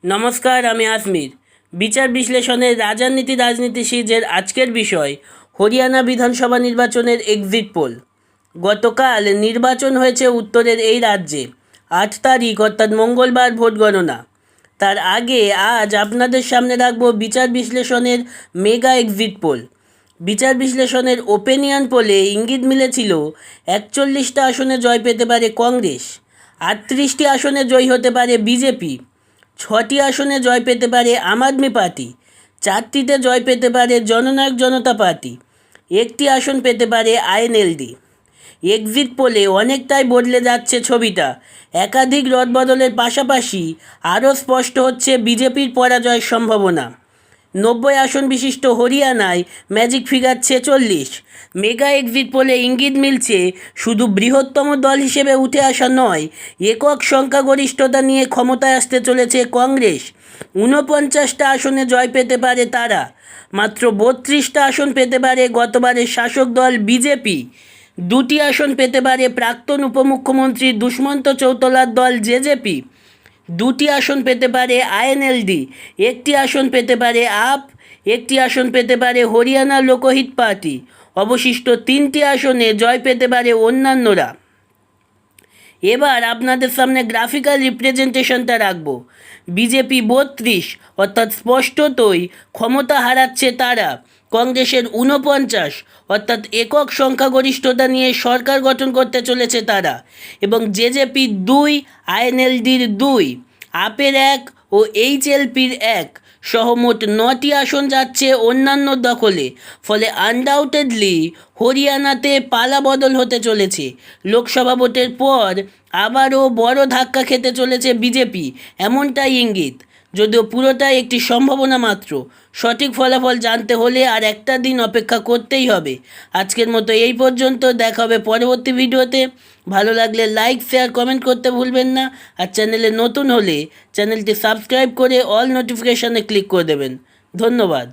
নমস্কার, আমি আসমির। বিচার বিশ্লেষণের রাজনীতি সিরিজের আজকের বিষয় হরিয়ানা বিধানসভা নির্বাচনের এক্সিট পোল। গতকাল নির্বাচন হয়েছে উত্তরের এই রাজ্যে। 8 তারিখ অর্থাৎ মঙ্গলবার ভোট গণনা। তার আগে আজ আপনাদের সামনে রাখব বিচার বিশ্লেষণের মেগা এক্সিট পোল। বিচার বিশ্লেষণের ওপিনিয়ন পোলে ইঙ্গিত মিলেছিল 41টা আসনে জয় পেতে পারে কংগ্রেস, 38টি আসনে জয়ী হতে পারে বিজেপি, 6টি আসনে জয় পেতে পারে আম আদমি পার্টি, 4টিতে জয় পেতে পারে জননায়ক জনতা পার্টি, 1টি আসন পেতে পারে আইএনএলডি। এক্সিট পোলে অনেকটাই বদলে যাচ্ছে ছবিটা। একাধিক রদবদলের পাশাপাশি আরও স্পষ্ট হচ্ছে বিজেপির পরাজয়ের সম্ভাবনা। 90 আসন বিশিষ্ট হরিয়ানায় ম্যাজিক ফিগার 46। মেগা এক্সিট পোলে ইঙ্গিত মিলছে শুধু বৃহত্তম দল হিসেবে উঠে আসা নয়, একক সংখ্যাগরিষ্ঠতা নিয়ে ক্ষমতায় আসতে চলেছে কংগ্রেস। 49টা আসনে জয় পেতে পারে তারা। মাত্র 32টা আসন পেতে পারে গতবারের শাসক দল বিজেপি। 2টি আসন পেতে পারে প্রাক্তন উপমুখ্যমন্ত্রী দুষ্মন্ত চৌতালার দল জেজেপি। 2টি আসন পেতে পারে আইএনএলডি, 1টি আসন পেতে পারে আপ, 1টি আসন পেতে পারে হরিয়ানা লোকহিত পার্টি। অবশিষ্ট 3টি আসনে জয় পেতে পারে অন্যান্যরা। এবার আপনাদের সামনে গ্রাফিক্যাল রিপ্রেজেন্টেশনটা রাখবো। বিজেপি 32, অর্থাৎ স্পষ্টতই ক্ষমতা হারাচ্ছে তারা। কংগ্রেসের 49, অর্থাৎ একক সংখ্যাগরিষ্ঠতা নিয়ে সরকার গঠন করতে চলেছে তারা। এবং জেজেপি 2, আইএনএলডির 2, আপের 1 ও এইচএলপির 1 সহ মোট 9টি আসন যাচ্ছে অন্যান্য দখলে। ফলে আনডাউটেডলি হরিয়ানাতে পালা বদল হতে চলেছে। লোকসভা ভোটের পর আবারও বড় ধাক্কা খেতে চলেছে বিজেপি, এমনটাই ইঙ্গিত। যদিও পুরোটাই একটি সম্ভাবনা মাত্র। সঠিক ফলাফল জানতে হলে আর একটা দিন অপেক্ষা করতেই হবে। আজকের মতো এই পর্যন্ত, দেখা হবে পরবর্তী ভিডিওতে। ভালো লাগলে লাইক, শেয়ার, কমেন্ট করতে ভুলবেন না। আর চ্যানেলে নতুন হলে চ্যানেলটি সাবস্ক্রাইব করে অল নোটিফিকেশানে ক্লিক করে দেবেন। ধন্যবাদ।